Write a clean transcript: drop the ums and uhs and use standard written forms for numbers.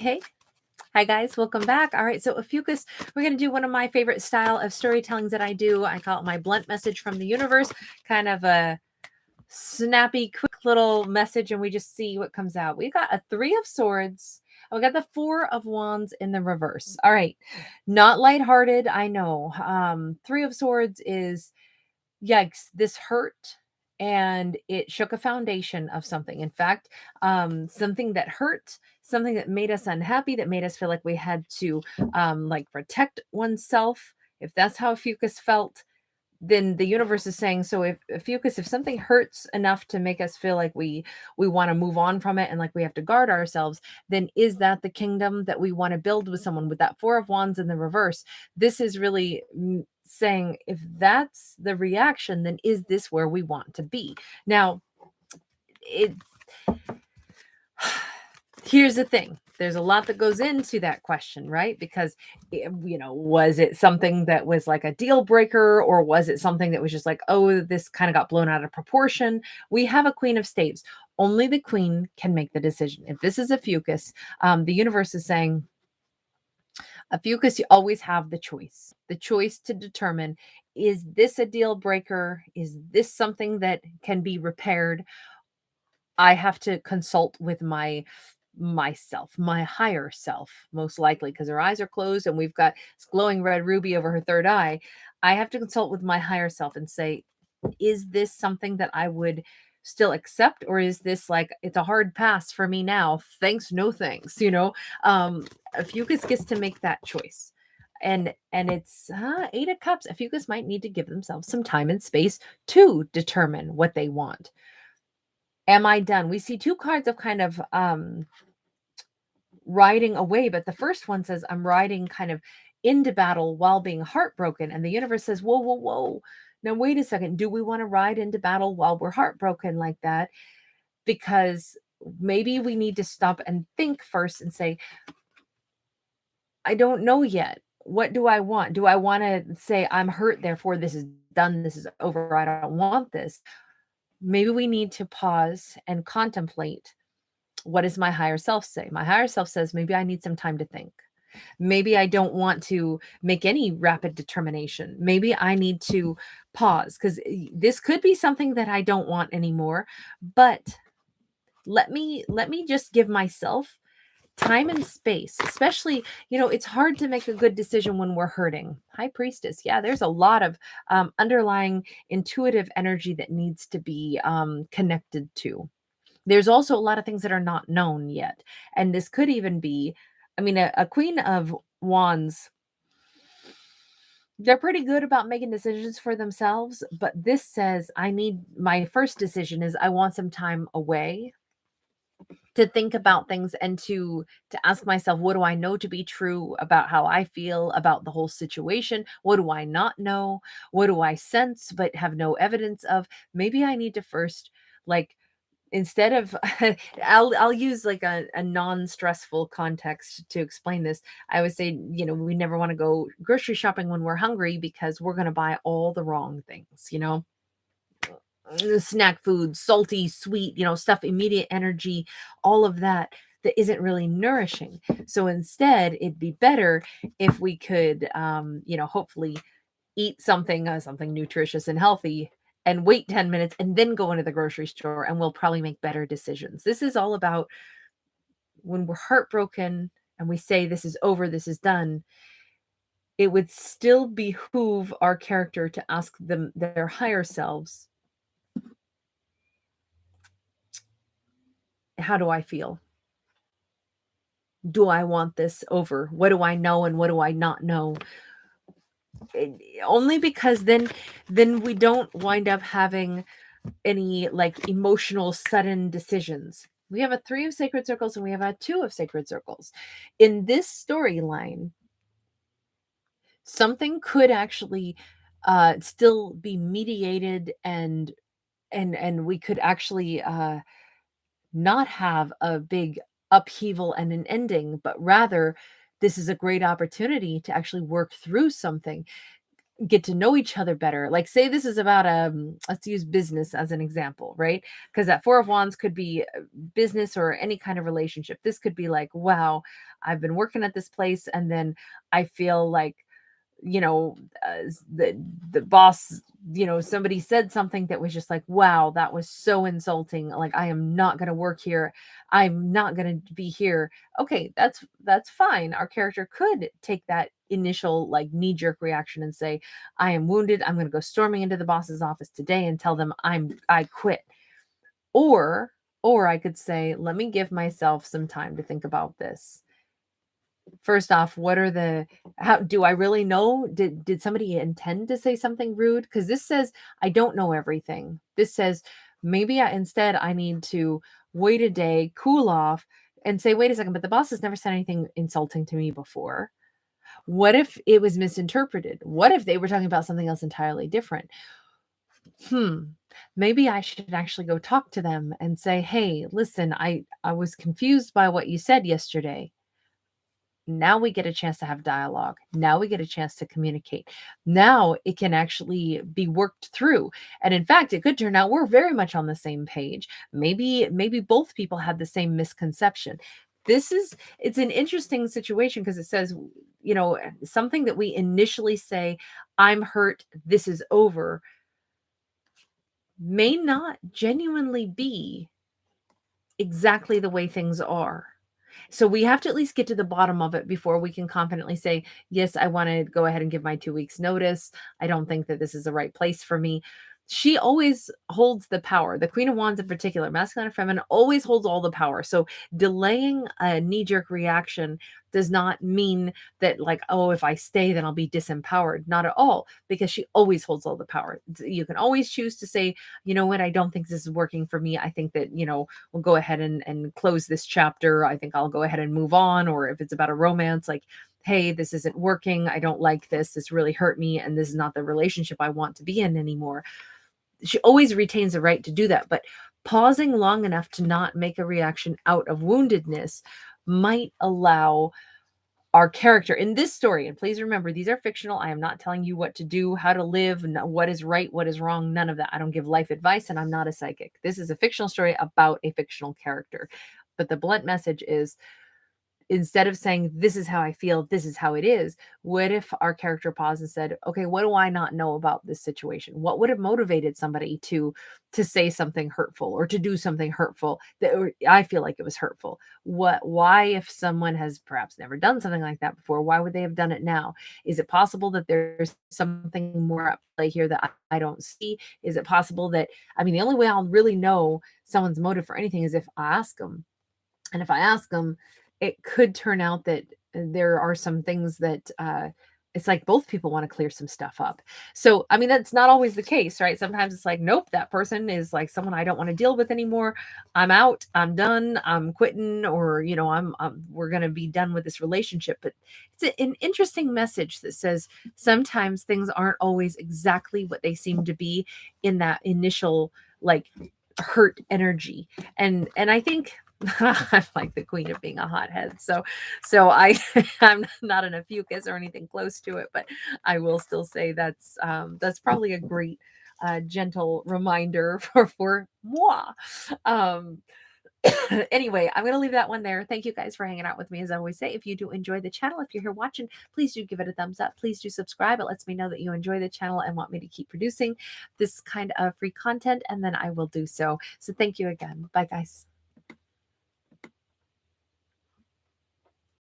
K. Hi guys, welcome back. All right, so Ophiuchus, we're going to do one of my favorite style of storytellings that I do. I call it my blunt message from the universe, kind of a snappy, quick little message, and we just see what comes out. We got a 3 of Swords. We got the 4 of Wands in the reverse. All right, not lighthearted, I know. 3 of Swords is, yikes, this hurt, and it shook a foundation of something. In fact, something that hurt, something that made us unhappy, that made us feel like we had to like protect oneself. If that's how Ophiuchus felt, then the universe is saying, so if Ophiuchus, if something hurts enough to make us feel like we want to move on from it and like we have to guard ourselves, then is that the kingdom that we want to build with someone? With that 4 of Wands in the reverse, this is really saying, if that's the reaction, then is this where we want to be? Now, here's the thing. There's a lot that goes into that question, right? Because, was it something that was like a deal breaker, or was it something that was just like, oh, this kind of got blown out of proportion? We have a Queen of Staves. Only the Queen can make the decision. If this is Ophiuchus, the universe is saying, Ophiuchus, you always have the choice to determine, is this a deal breaker? Is this something that can be repaired? I have to consult with myself, my higher self, most likely, because her eyes are closed and we've got this glowing red ruby over her third eye. I have to consult with my higher self and say, is this something that I would still accept, or is this like, it's a hard pass for me now, thanks, no thanks? Ophiuchus gets to make that choice. And it's 8 of Cups. Ophiuchus might need to give themselves some time and space to determine what they want. Am I done? We see 2 cards of kind of riding away, but the first one says, I'm riding kind of into battle while being heartbroken. And the universe says, whoa, whoa, whoa. Now, wait a second. Do we want to ride into battle while we're heartbroken like that? Because maybe we need to stop and think first and say, I don't know yet. What do I want? Do I want to say, I'm hurt, therefore this is done, this is over, I don't want this? Maybe we need to pause and contemplate, what does my higher self say? My higher self says, maybe I need some time to think. Maybe I don't want to make any rapid determination. Maybe I need to pause, because this could be something that I don't want anymore. But let me just give myself time and space. Especially, it's hard to make a good decision when we're hurting. High Priestess. Yeah, there's a lot of underlying intuitive energy that needs to be connected to. There's also a lot of things that are not known yet. And this could even be, a Queen of Wands, they're pretty good about making decisions for themselves. But this says, my first decision is I want some time away to think about things and to ask myself, what do I know to be true about how I feel about the whole situation? What do I not know? What do I sense but have no evidence of? Maybe I need to first, like, instead of I'll use like a non-stressful context to explain this. I would say, we never want to go grocery shopping when we're hungry, because we're going to buy all the wrong things, snack food, salty, sweet, stuff, immediate energy, all of that isn't really nourishing. So instead, it'd be better if we could, hopefully eat something nutritious and healthy, and wait 10 minutes and then go into the grocery store, and we'll probably make better decisions. This is all about when we're heartbroken and we say, this is over, this is done. It would still behoove our character to ask them, their higher selves, how do I feel? Do I want this over? What do I know and what do I not know? Only because then we don't wind up having any like emotional sudden decisions. We have a 3 of Sacred Circles and we have a 2 of Sacred Circles. In this storyline, something could actually still be mediated, and we could actually not have a big upheaval and an ending, but rather this is a great opportunity to actually work through something. get to know each other better. Like, say this is about let's use business as an example, right? Because that Four of Wands could be business or any kind of relationship. This could be like, wow, I've been working at this place, and then I feel like, you know, the boss, somebody said something that was just like, wow, that was so insulting. Like, I am not going to work here. I'm not going to be here. Okay, that's fine. Our character could take that initial like knee jerk reaction and say, I am wounded. I'm going to go storming into the boss's office today and tell them I quit. Or I could say, let me give myself some time to think about this. First off, what are the how do I really know? Did somebody intend to say something rude? Because this says I don't know everything. This says maybe instead I need to wait a day, cool off, and say, wait a second, but the boss has never said anything insulting to me before. What if it was misinterpreted? What if they were talking about something else entirely different? Maybe I should actually go talk to them and say, hey, listen, I was confused by what you said yesterday. Now we get a chance to have dialogue. Now we get a chance to communicate. Now it can actually be worked through. And in fact, it could turn out we're very much on the same page. Maybe both people had the same misconception. It's an interesting situation because it says, something that we initially say, I'm hurt, this is over, may not genuinely be exactly the way things are. So we have to at least get to the bottom of it before we can confidently say, yes, I want to go ahead and give my 2 weeks notice. I don't think that this is the right place for me. She always holds the power. The Queen of Wands in particular, masculine and feminine, always holds all the power. So delaying a knee-jerk reaction does not mean that like, oh, if I stay, then I'll be disempowered. Not at all, because she always holds all the power. You can always choose to say, you know what, I don't think this is working for me. I think that, we'll go ahead and close this chapter. I think I'll go ahead and move on. Or if it's about a romance, like, hey, this isn't working. I don't like this. This really hurt me. And this is not the relationship I want to be in anymore. She always retains the right to do that. But pausing long enough to not make a reaction out of woundedness might allow our character in this story, and please remember, these are fictional. I am not telling you what to do, how to live, what is right, what is wrong, none of that. I don't give life advice, and I'm not a psychic. This is a fictional story about a fictional character. But the blunt message is, instead of saying, this is how I feel, this is how it is, what if our character paused and said, okay, what do I not know about this situation? What would have motivated somebody to say something hurtful or to do something hurtful that I feel like it was hurtful? Why, if someone has perhaps never done something like that before, why would they have done it now? Is it possible that there's something more at play here that I don't see? Is it possible that, the only way I'll really know someone's motive for anything is if I ask them. And if I ask them, it could turn out that there are some things that it's like both people want to clear some stuff up. So, that's not always the case, right? Sometimes it's like, nope, that person is like someone I don't want to deal with anymore. I'm out, I'm done, I'm quitting, or, we're going to be done with this relationship. But it's an interesting message that says sometimes things aren't always exactly what they seem to be in that initial, like, hurt energy. And I think I'm like the queen of being a hothead. So I'm not an Ophiuchus or anything close to it, but I will still say that's probably a great gentle reminder for moi. Um, anyway, I'm going to leave that one there. Thank you guys for hanging out with me. As I always say, if you do enjoy the channel, if you're here watching, please do give it a thumbs up. Please do subscribe. It lets me know that you enjoy the channel and want me to keep producing this kind of free content, and then I will do so. So thank you again. Bye, guys.